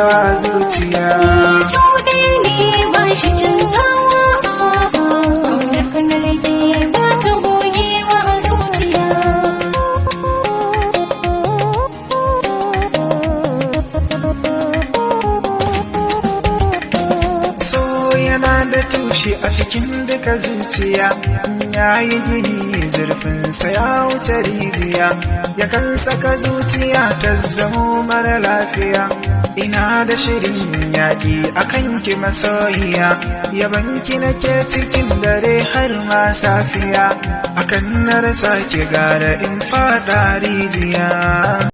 yawa zuciya. So ɗaya ne ba shi canzawa, ƙaunar ka na rage ba ta gogewa a zuciya. So yana da tushe a cikin duka zuciya, ya yi gini zurfinsa ya wuce rijiya, yakan saka zuciya ta zamo mara lafiya. Ina da shirin yaƙi akan ki masoyiya, yabanki nake cikin dare har ma safiya, akan na rasa ki gara in faɗa rijiya.